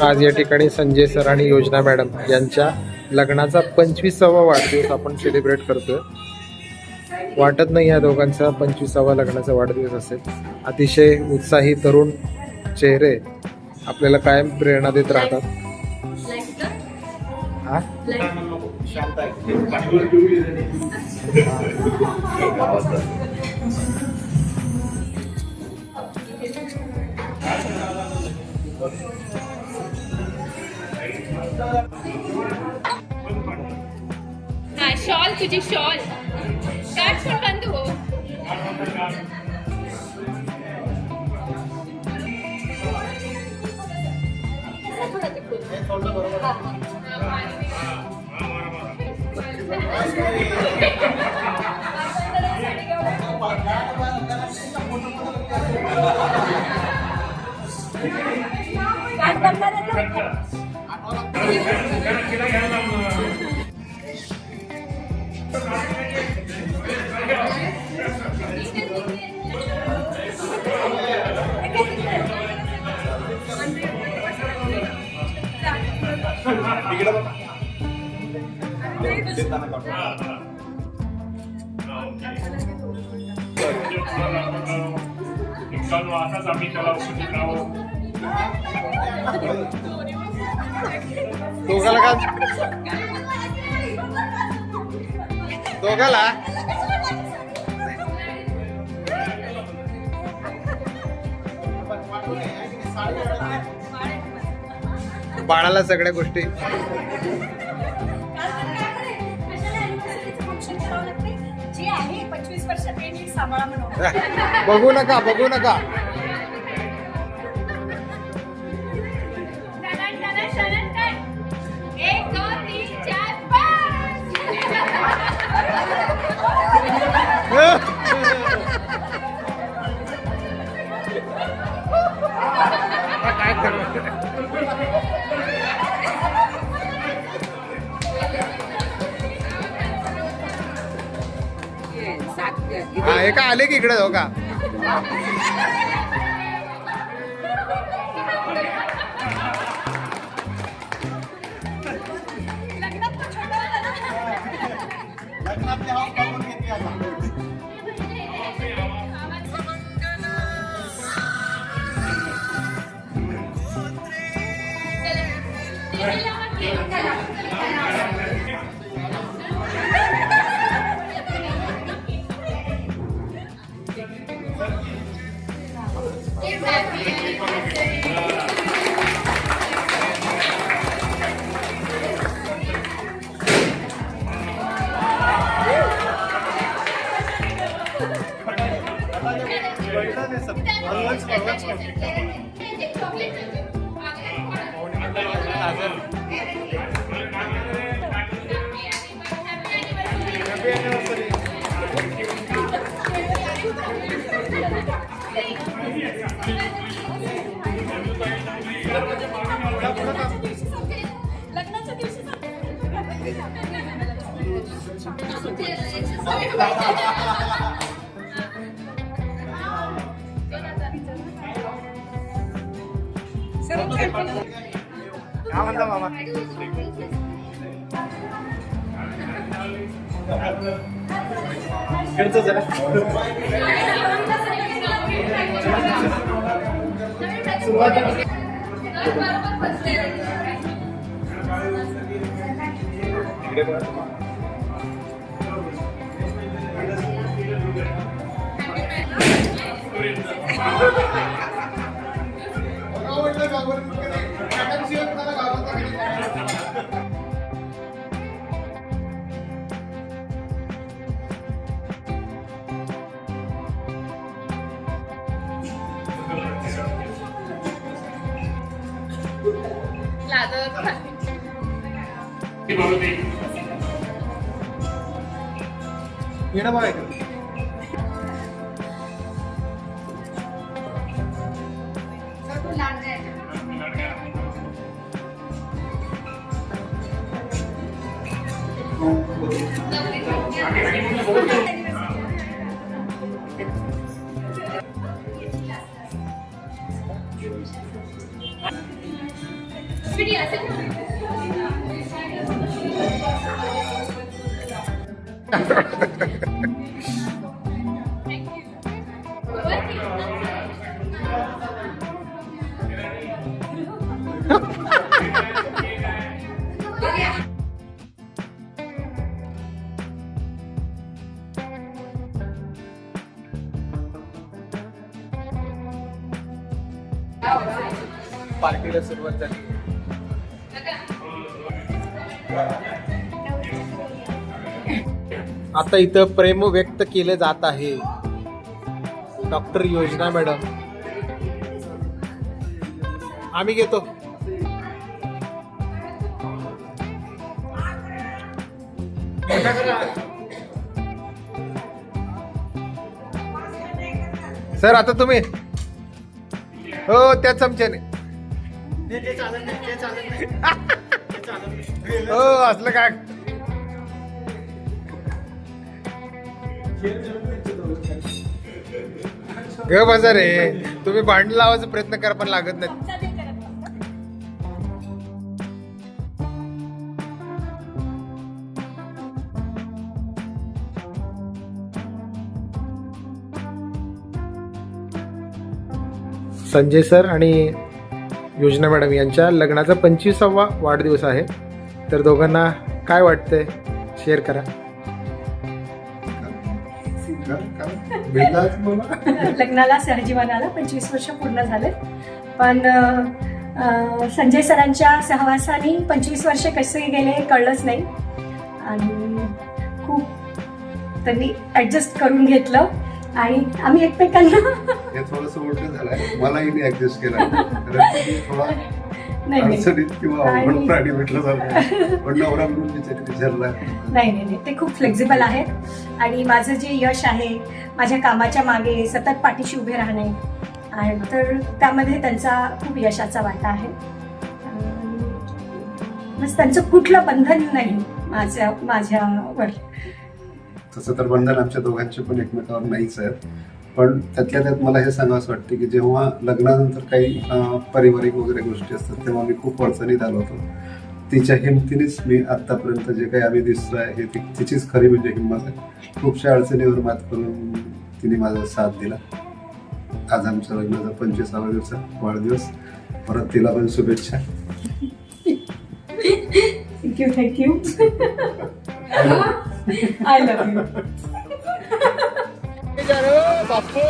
आज या ठिकाणी संजय सर आणि योजना मॅडम यांच्या लग्नाचा 25वा वाढदिवस आपण सेलिब्रेट करतोय. वाटत नाही या दोघांचा 25वा लग्नाचा वाढदिवस असेल. अतिशय उत्साही तरुण चेहरे आपल्याला कायम प्रेरणा देत राहतात. हा शॉल तुझी शॉल काढ पण तू असाच आम्ही त्याला दोघाला का दोघाला बाळाला सगळ्या गोष्टी बघू नका बघू नका. हा हे का आले की इकडे जाऊ का. काय म्हणता मामा. येणं बघायचं. पिशवी असेल ना. पार्टीला सुरुवात झाली. आता इथं प्रेम व्यक्त केले जात आहे. डॉक्टर योजना मॅडम, आम्ही घेतो. सर आता तुम्ही हो त्या चमच्याने हो असलं काय ग बसा रे. तुम्ही भांडण लावायचा प्रयत्न करा पण लागत नाही. संजय सर आणि योजना मॅडम यांच्या लग्नाचा 25वा वाढदिवस आहे. तर दोघांना काय वाटतंय शेअर करा. लग्नाला सहजीवनाला 25 वर्ष पूर्ण झाले. पण संजय सरांच्या सहवासाने 25 वर्ष कसे गेले कळलंच नाही. आणि खूप त्यांनी ऍडजस्ट करून घेतलं आणि आम्ही एकमेकांना हे थोडंसं उलट झालंय. मलाही ऍडजस्ट केला थोडा नाही नाही अडचणीत किंवा अवघड प्राणी भेटलं जातं. पण नवरा म्हणून विचारला नाही नाही नाही, ते खूप फ्लेक्झिबल आहेत. आणि माझं जे यश आहे माझ्या कामाच्या मागे सतत पाठीशी उभे राहणे आणि तर त्यामध्ये त्यांचा खूप यशाचा वाटा आहे. बस त्यांचं कुठलं बंधन नाही माझ्यावर. तसं तर बंधन आमच्या दोघांचे पण एकमेकावर नाहीच आहे. पण त्यातल्या त्यात मला हे सांगावं वाटतं की जेव्हा लग्नानंतर काही पारिवारिक वगैरे गोष्टी असतात तेव्हा मी खूप अडचणीत आलो होतो. तिच्या हिमतीनेच मी आत्तापर्यंत जे काही आम्ही दिसतोय हे तिचीच खरी म्हणजे हिंमत आहे. खूपशा अडचणीवर मात करून तिने माझा साथ दिला. आज आमच्या लग्नाचा 25वा वाढदिवस. परत तिला पण शुभेच्छा. Thank you I love you. Bapu